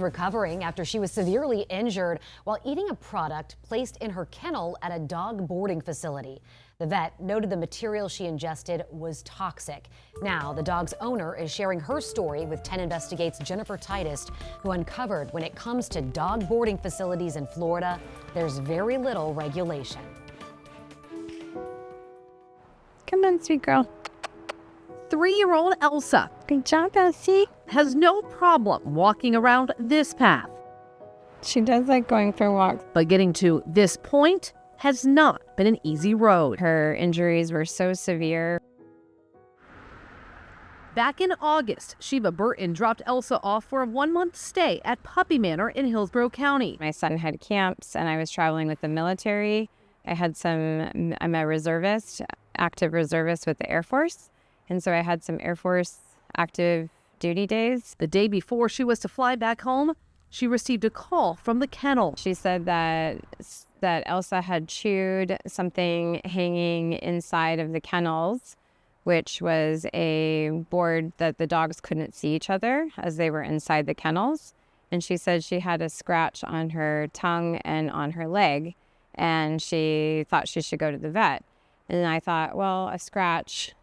Recovering after she was severely injured while eating a product placed in her kennel at a dog boarding facility. The vet noted the material she ingested was toxic. Now, the dog's owner is sharing her story with 10 Investigates' Jennifer Titus, who uncovered when it comes to dog boarding facilities in Florida, there's very little regulation. Come on, sweet girl. 3-year-old Elsa, Good job, Elsie. has no problem walking around this path, She does like going for walks. but getting to this point has not been an easy road. Her injuries were so severe. Back in August, Shiva Burton dropped Elsa off for a 1-month stay at Puppy Manor in Hillsborough County. My son had camps and I was traveling with the military. I'm a reservist, active reservist with the Air Force. And so I had some Air Force active duty days. The day before she was to fly back home, she received a call from the kennel. She said that Elsa had chewed something hanging inside of the kennels, which was a board that the dogs couldn't see each other as they were inside the kennels. And she said she had a scratch on her tongue and on her leg, and she thought she should go to the vet. And I thought, well, a scratch,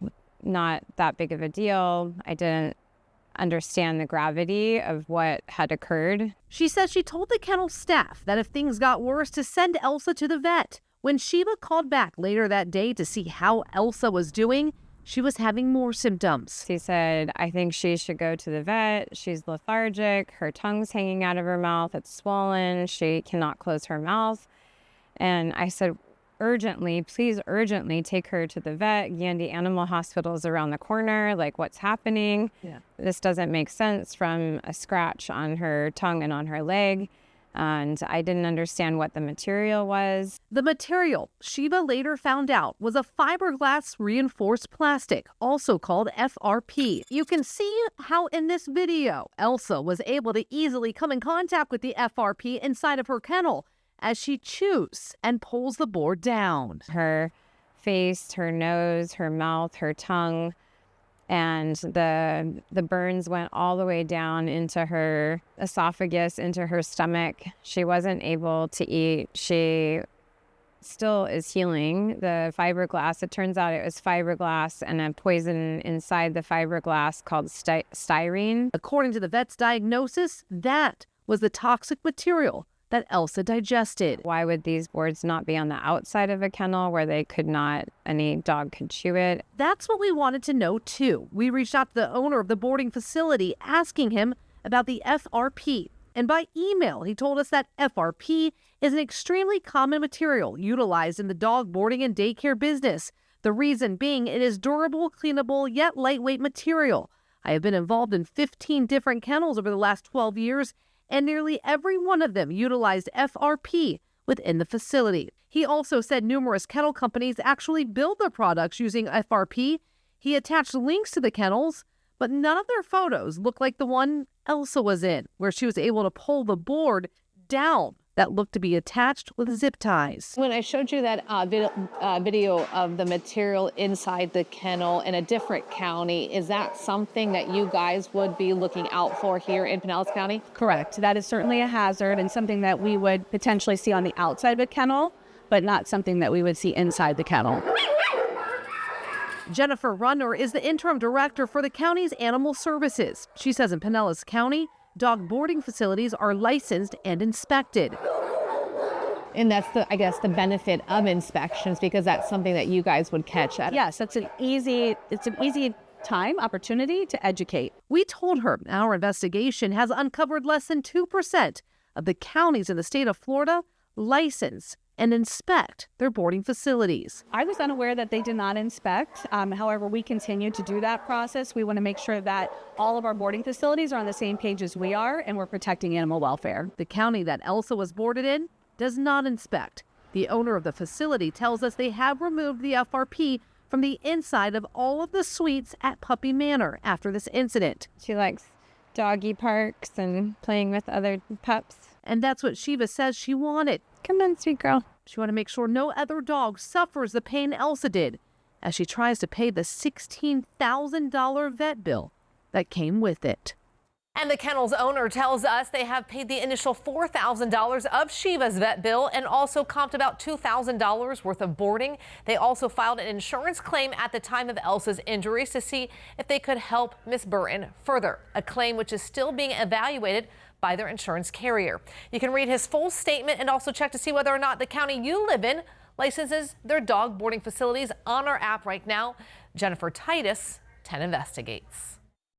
not that big of a deal. I didn't understand the gravity of what had occurred. She says she told the kennel staff that if things got worse to send Elsa to the vet. When Shiva called back later that day to see how Elsa was doing, she was having more symptoms. She said, I think she should go to the vet. She's lethargic. Her tongue's hanging out of her mouth. It's swollen. She cannot close her mouth. And I said, please urgently take her to the vet. Gandy Animal Hospital is around the corner. Like, what's happening? Yeah. This doesn't make sense from a scratch on her tongue and on her leg. And I didn't understand what the material was. The material, Shiva later found out, was a fiberglass reinforced plastic, also called FRP. You can see how in this video, Elsa was able to easily come in contact with the FRP inside of her kennel as she chews and pulls the board down. Her face, her nose, her mouth, her tongue, and the burns went all the way down into her esophagus, into her stomach. She wasn't able to eat. She still is healing. The fiberglass, it turns out it was fiberglass and a poison inside the fiberglass called styrene. According to the vet's diagnosis, that was the toxic material that Elsa digested. Why would these boards not be on the outside of a kennel where any dog could chew it? That's what we wanted to know too. We reached out to the owner of the boarding facility asking him about the FRP. And by email, he told us that FRP is an extremely common material utilized in the dog boarding and daycare business. The reason being it is durable, cleanable, yet lightweight material. I have been involved in 15 different kennels over the last 12 years, and nearly every one of them utilized FRP within the facility. He also said numerous kennel companies actually build their products using FRP. He attached links to the kennels, but none of their photos look like the one Elsa was in, where she was able to pull the board down that looked to be attached with zip ties. When I showed you that video of the material inside the kennel in a different county, is that something that you guys would be looking out for here in Pinellas County? Correct. That is certainly a hazard and something that we would potentially see on the outside of a kennel, but not something that we would see inside the kennel. Jennifer Runner is the interim director for the county's animal services. She says in Pinellas County, dog boarding facilities are licensed and inspected. And that's the benefit of inspections, because that's something that you guys would catch at. Yes, it's an easy opportunity to educate. We told her our investigation has uncovered less than 2% of the counties in the state of Florida license and inspect their boarding facilities. I was unaware that they did not inspect. However, we continue to do that process. We want to make sure that all of our boarding facilities are on the same page as we are, and we're protecting animal welfare. The county that Elsa was boarded in does not inspect. The owner of the facility tells us they have removed the FRP from the inside of all of the suites at Puppy Manor after this incident. She likes doggy parks and playing with other pups. And that's what Shiva says she wanted. Come on, sweet girl. She wanted to make sure no other dog suffers the pain Elsa did as she tries to pay the $16,000 vet bill that came with it. And the kennel's owner tells us they have paid the initial $4,000 of Shiva's vet bill and also comped about $2,000 worth of boarding. They also filed an insurance claim at the time of Elsa's injuries to see if they could help Miss Burton further, a claim which is still being evaluated by their insurance carrier. You can read his full statement and also check to see whether or not the county you live in licenses their dog boarding facilities on our app right now. Jennifer Titus, 10 Investigates.